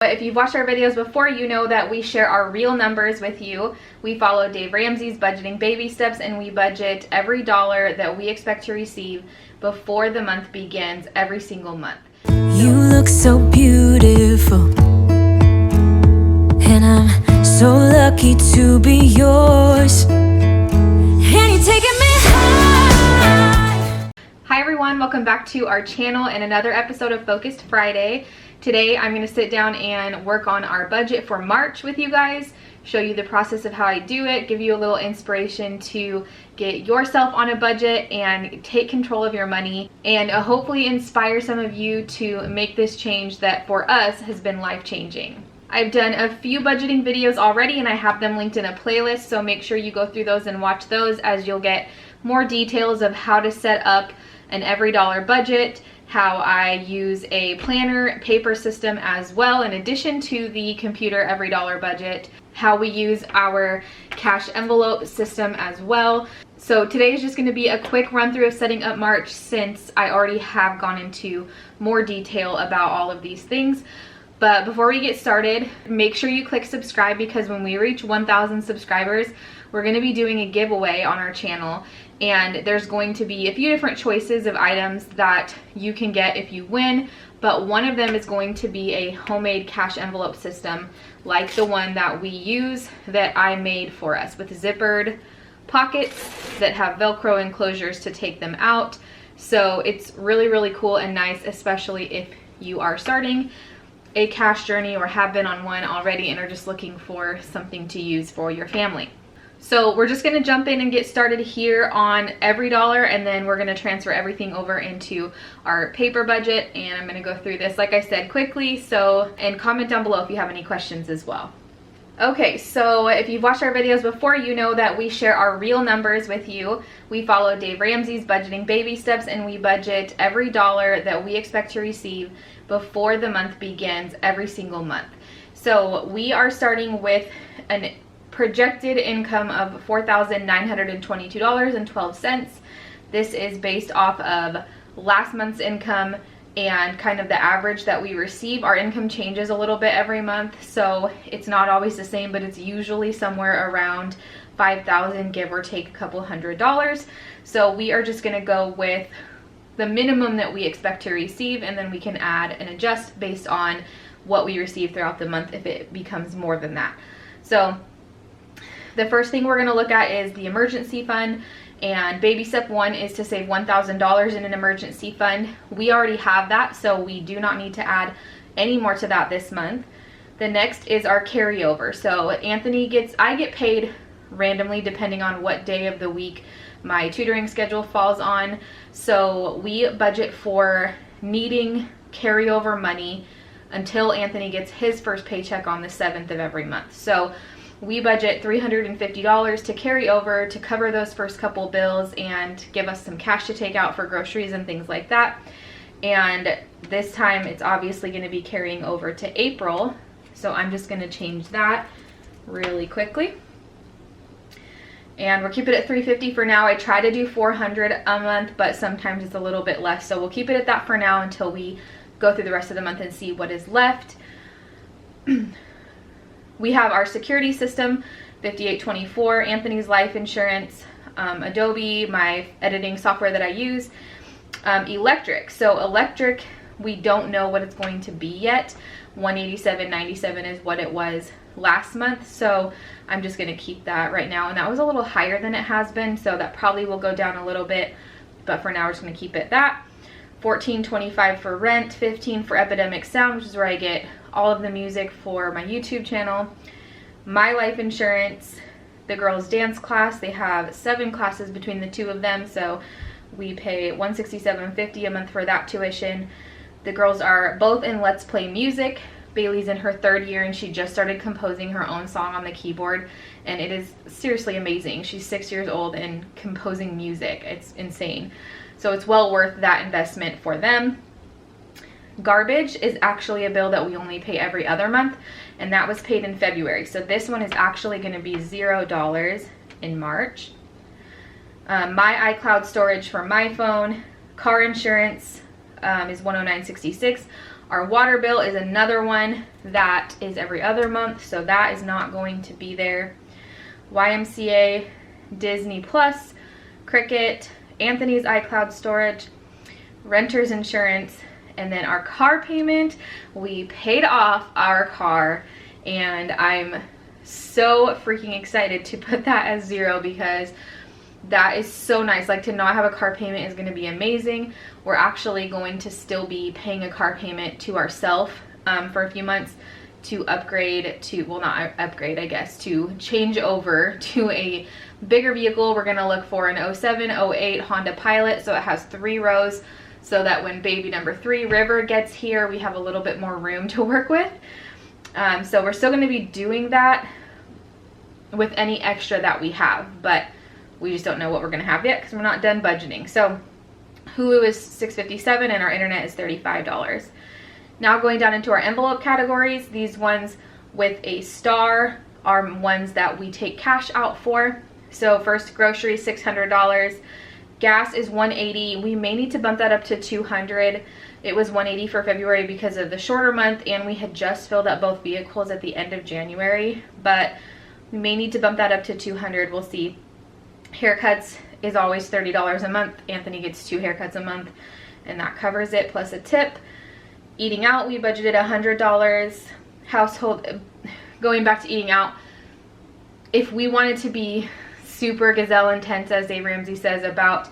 But if you've watched our videos before, you know that we share our real numbers with you. We follow Dave Ramsey's budgeting baby steps, and we budget every dollar that we expect to receive before the month begins every single month. You look so beautiful, and I'm so lucky to be yours, and you're taking me high. Hi everyone, welcome back to our channel and another episode of Focused Friday. Today I'm going to sit down and work on our budget for March with you guys, show you the process of how I do it, give you a little inspiration to get yourself on a budget and take control of your money, and hopefully inspire some of you to make this change that for us has been life-changing. I've done a few budgeting videos already and I have them linked in a playlist, so make sure you go through those and watch those, as you'll get more details of how to set up an EveryDollar budget, how I use a planner paper system as well, in addition to the computer EveryDollar budget, how we use our cash envelope system as well. So today is just going to be a quick run through of setting up March, since I already have gone into more detail about all of these things. But before we get started, make sure you click subscribe, because when we reach 1,000 subscribers, we're going to be doing a giveaway on our channel, and there's going to be a few different choices of items that you can get if you win, but one of them is going to be a homemade cash envelope system like the one that we use, that I made for us, with zippered pockets that have Velcro enclosures to take them out. So it's really cool and nice, especially if you are starting a cash journey or have been on one already and are just looking for something to use for your family. So we're just going to jump in and get started here on EveryDollar, and then we're going to transfer everything over into our paper budget, and I'm going to go through this, like I said, quickly. And comment down below if you have any questions as well. Okay, so if you've watched our videos before, you know that we share our real numbers with you. We follow Dave Ramsey's budgeting baby steps, and we budget every dollar that we expect to receive before the month begins every single month. So we are starting with an projected income of $4,922.12. This is based off of last month's income and kind of the average that we receive. Our income changes a little bit every month, so it's not always the same, but it's usually somewhere around $5,000, give or take a couple $100s. So we are just going to go with the minimum that we expect to receive, and then we can add and adjust based on what we receive throughout the month if it becomes more than that. So the first thing we're going to look at is the emergency fund, and baby step one is to save $1,000 in an emergency fund. We already have that, so we do not need to add any more to that this month. The next is our carryover. So I get paid randomly depending on what day of the week my tutoring schedule falls on. So we budget for needing carryover money until Anthony gets his first paycheck on the 7th of every month. So we budget $350 to carry over to cover those first couple bills and give us some cash to take out for groceries and things like that. And this time it's obviously going to be carrying over to April, so I'm just going to change that really quickly. And we'll keep it at $350 for now. I try to do $400 a month, but sometimes it's a little bit less, so we'll keep it at that for now until we go through the rest of the month and see what is left. We have our security system, 5824, Anthony's life insurance, Adobe, my editing software that I use, electric. So electric, we don't know what it's going to be yet. $187.97 is what it was last month, so I'm just going to keep that right now. And that was a little higher than it has been, so that probably will go down a little bit, but for now we're just going to keep it that. $14.25 for rent, $15 for Epidemic Sound, which is where I get all of the music for my YouTube channel. My life insurance, the girls' dance class, they have 7 classes between the two of them, so we pay $167.50 a month for that tuition. The girls are both in Let's Play Music. Bailey's in her 3rd year and she just started composing her own song on the keyboard, and it is seriously amazing. She's 6 years old and composing music. It's insane. So it's well worth that investment for them. Garbage is actually a bill that we only pay every other month, and that was paid in February. So this one is actually going to be $0 in March. My iCloud storage for my phone, car insurance is $109.66. Our water bill is another one that is every other month, so that is not going to be there. YMCA, Disney Plus, Cricket, Anthony's iCloud storage, renter's insurance, and then our car payment. We paid off our car, and I'm so freaking excited to put that as 0 because that is so nice. Like, to not have a car payment is going to be amazing. We're actually going to still be paying a car payment to ourselves for a few months to upgrade to, well, not upgrade, I guess, to change over to a bigger vehicle. We're going to look for an 07, 08 Honda Pilot, so it has 3 rows, so that when baby number 3, River, gets here, we have a little bit more room to work with. So we're still going to be doing that with any extra that we have, but we just don't know what we're going to have yet because we're not done budgeting. So Hulu is $6.57 and our internet is $35. Now going down into our envelope categories, these ones with a star are ones that we take cash out for. So first, groceries, $600. Gas is $180. We may need to bump that up to $200. It was $180 for February because of the shorter month, and we had just filled up both vehicles at the end of January, but we may need to bump that up to $200. We'll see. Haircuts is always $30 a month. Anthony gets 2 haircuts a month, and that covers it, plus a tip. Eating out, we budgeted $100. Household, going back to eating out, if we wanted to be super gazelle intense, as Dave Ramsey says, about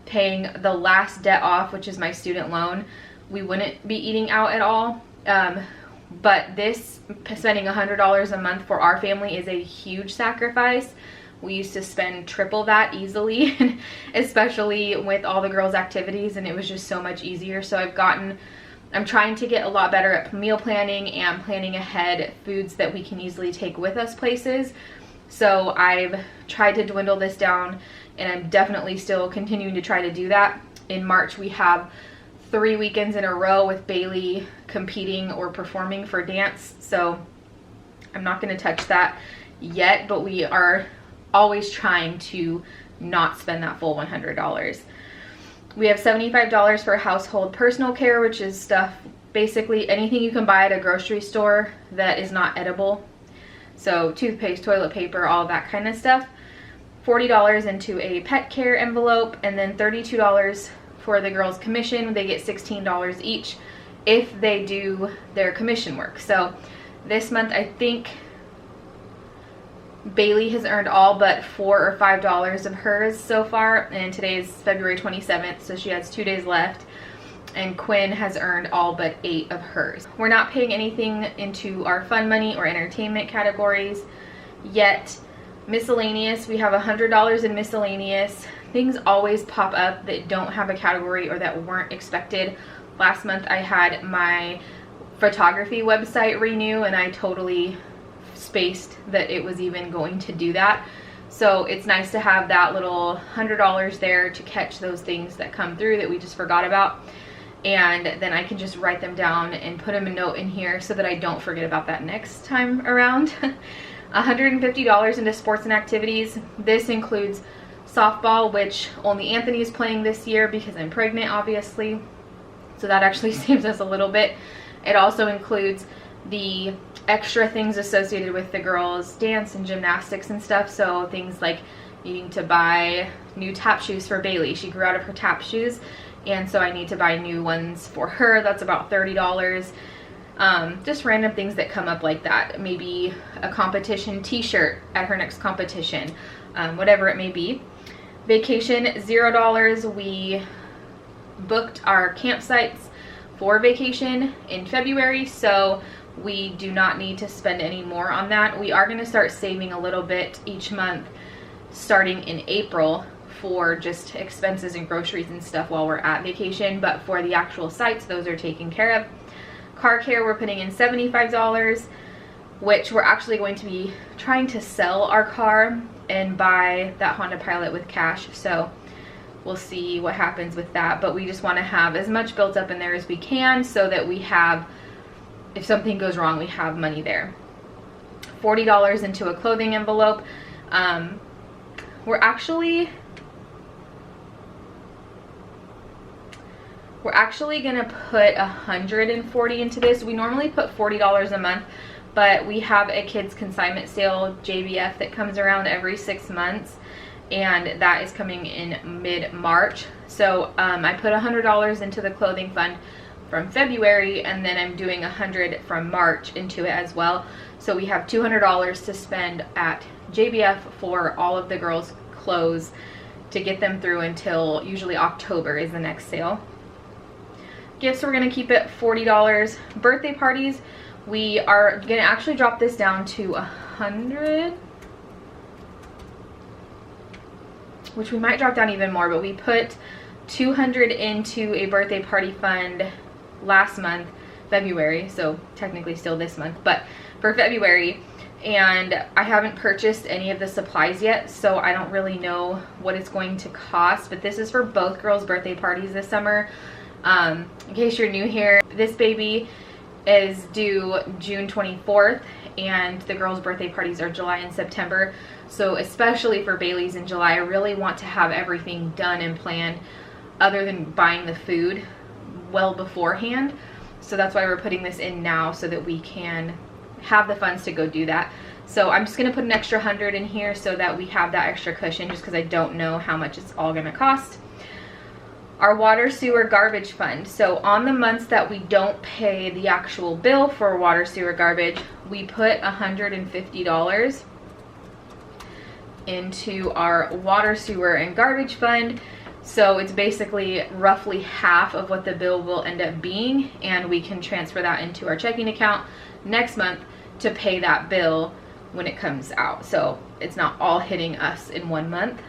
paying the last debt off, which is my student loan, we wouldn't be eating out at all. But this, spending $100 a month for our family, is a huge sacrifice. We used to spend triple that easily, especially with all the girls' activities, and it was just so much easier. So I'm trying to get a lot better at meal planning and planning ahead foods that we can easily take with us places. So I've tried to dwindle this down, and I'm definitely still continuing to try to do that. In March, we have 3 weekends in a row with Bailey competing or performing for dance. So I'm not going to touch that yet, but we are always trying to not spend that full $100. We have $75 for household personal care, which is stuff, basically anything you can buy at a grocery store that is not edible. So toothpaste, toilet paper, all that kind of stuff. $40 into a pet care envelope, and then $32 for the girls' commission. They get $16 each if they do their commission work. So this month, I think Bailey has earned all but $4 or $5 of hers so far, and today is February 27th, so she has 2 days left. And Quinn has earned all but 8 of hers. We're not paying anything into our fun money or entertainment categories yet. Miscellaneous, we have $100 in miscellaneous. Things always pop up that don't have a category or that weren't expected. Last month I had my photography website renew, and I totally spaced that it was even going to do that. So it's nice to have that little $100 there to catch those things that come through that we just forgot about. And then I can just write them down and put them a note in here so that I don't forget about that next time around. $150 into sports and activities. This includes softball, which only Anthony is playing this year because I'm pregnant, obviously. So that actually saves us a little bit. It also includes the extra things associated with the girls' dance and gymnastics and stuff. So things like needing to buy new tap shoes for Bailey. She grew out of her tap shoes, and so I need to buy new ones for her. That's about $30. Just random things that come up like that. Maybe a competition t-shirt at her next competition, whatever it may be. Vacation, $0. We booked our campsites for vacation in February, so we do not need to spend any more on that. We are going to start saving a little bit each month starting in April for just expenses and groceries and stuff while we're at vacation, but for the actual sites, those are taken care of. Car care, we're putting in $75, which we're actually going to be trying to sell our car and buy that Honda Pilot with cash. So we'll see what happens with that, but we just want to have as much built up in there as we can so that we have, if something goes wrong, we have money there. $40 into a clothing envelope. We're We're actually gonna put 140 into this. We normally put $40 a month, but we have a kids consignment sale, JBF, that comes around every 6 months, and that is coming in mid-March. So I put $100 into the clothing fund from February, and then I'm doing $100 from March into it as well. So we have $200 to spend at JBF for all of the girls' clothes to get them through until usually October is the next sale. Gifts, we're gonna keep it $40. Birthday parties, we are gonna actually drop this down to 100, which we might drop down even more, but we put 200 into a birthday party fund last month, February, so technically still this month, but for February, and I haven't purchased any of the supplies yet, so I don't really know what it's going to cost, but this is for both girls' birthday parties this summer. In case you're new here, this baby is due June 24th, and the girls' birthday parties are July and September. So especially for Bailey's in July, I really want to have everything done and planned other than buying the food well beforehand. So that's why we're putting this in now, so that we can have the funds to go do that. So I'm just gonna put an extra 100 in here so that we have that extra cushion, just because I don't know how much it's all gonna cost. Our water, sewer, garbage fund. So on the months that we don't pay the actual bill for water, sewer, garbage, we put $150 into our water, sewer, and garbage fund. So it's basically roughly half of what the bill will end up being, and we can transfer that into our checking account next month to pay that bill when it comes out. So it's not all hitting us in 1 month.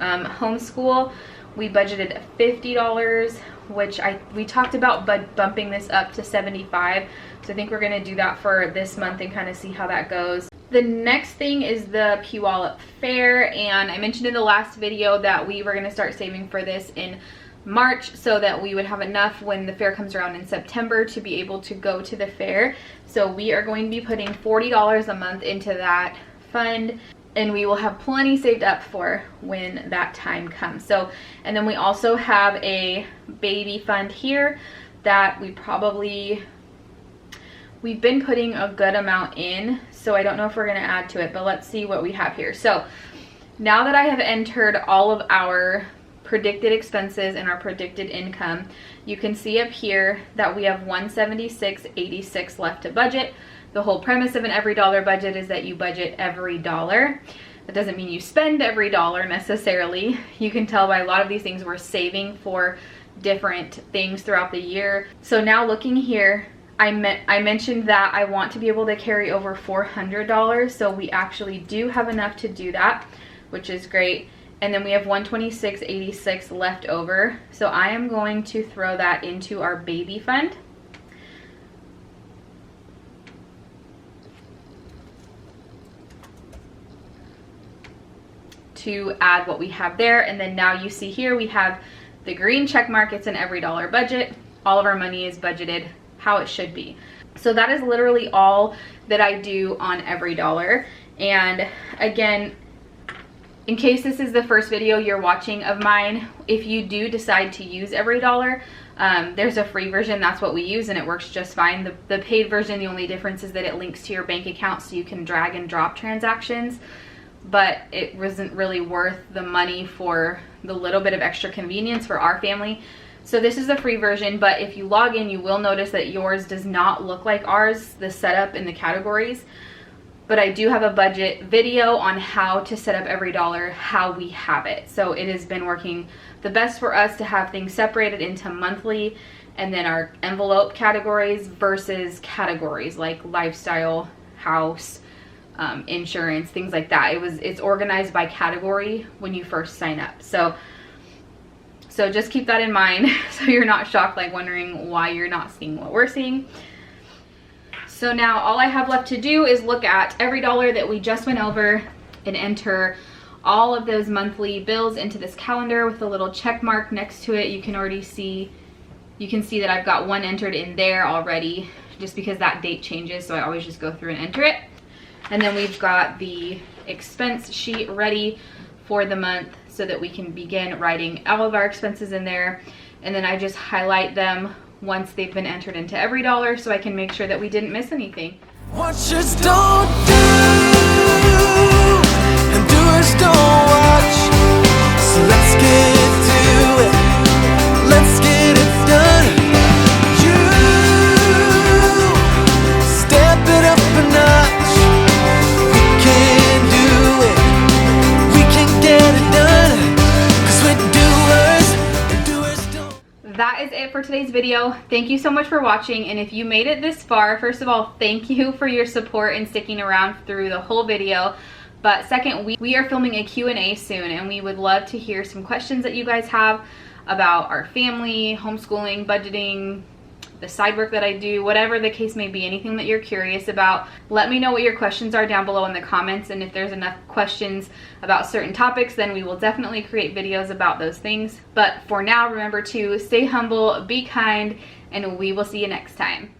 Homeschool, we budgeted $50, which we talked about bumping this up to $75. So I think we're gonna do that for this month and kind of see how that goes. The next thing is the Puyallup Fair, and I mentioned in the last video that we were gonna start saving for this in March so that we would have enough when the fair comes around in September to be able to go to the fair. So we are going to be putting $40 a month into that fund, and we will have plenty saved up for when that time comes. So, and then we also have a baby fund here that we've been putting a good amount in, so I don't know if we're gonna add to it, but let's see what we have here. So now that I have entered all of our predicted expenses and our predicted income, you can see up here that we have $176.86 left to budget. The whole premise of an EveryDollar budget is that you budget every dollar. That doesn't mean you spend every dollar necessarily. You can tell by a lot of these things we're saving for different things throughout the year. So now looking here, I mentioned that I want to be able to carry over $400, so we actually do have enough to do that, which is great. And then we have $126.86 left over, so I am going to throw that into our baby fund. To add what we have there, and then now you see here we have the green check mark. It's an EveryDollar budget. All of our money is budgeted how it should be. So that is literally all that I do on EveryDollar. And again, in case this is the first video you're watching of mine, if you do decide to use EveryDollar, there's a free version. That's what we use, and it works just fine. The paid version, the only difference is that it links to your bank account, so you can drag and drop transactions, but it wasn't really worth the money for the little bit of extra convenience for our family. So this is the free version, but if you log in, you will notice that yours does not look like ours, the setup in the categories. But I do have a budget video on how to set up EveryDollar, how we have it. So it has been working the best for us to have things separated into monthly, and then our envelope categories versus categories like lifestyle, house, insurance, things like that. It's organized by category when you first sign up. So just keep that in mind so you're not shocked, like wondering why you're not seeing what we're seeing. So now all I have left to do is look at EveryDollar that we just went over and enter all of those monthly bills into this calendar with a little check mark next to it. You can see that I've got one entered in there already, just because that date changes, so I always just go through and enter it. And then we've got the expense sheet ready for the month so that we can begin writing all of our expenses in there. and then I just highlight them once they've been entered into EveryDollar so I can make sure that we didn't miss anything. Watchers don't do, and doers don't watch. So let's get to it. Let's get it done. You step it up a notch. We can do it. We can get it done. 'Cause we're doers, and doers don't. That is it for today's video. Thank you so much for watching, and if you made it this far, first of all, thank you for your support and sticking around through the whole video. But second, we are filming a Q&A soon, and we would love to hear some questions that you guys have about our family, homeschooling, budgeting, the side work that I do, whatever the case may be, anything that you're curious about. Let me know what your questions are down below in the comments, and if there's enough questions about certain topics, then we will definitely create videos about those things. But for now, remember to stay humble, be kind, and we will see you next time.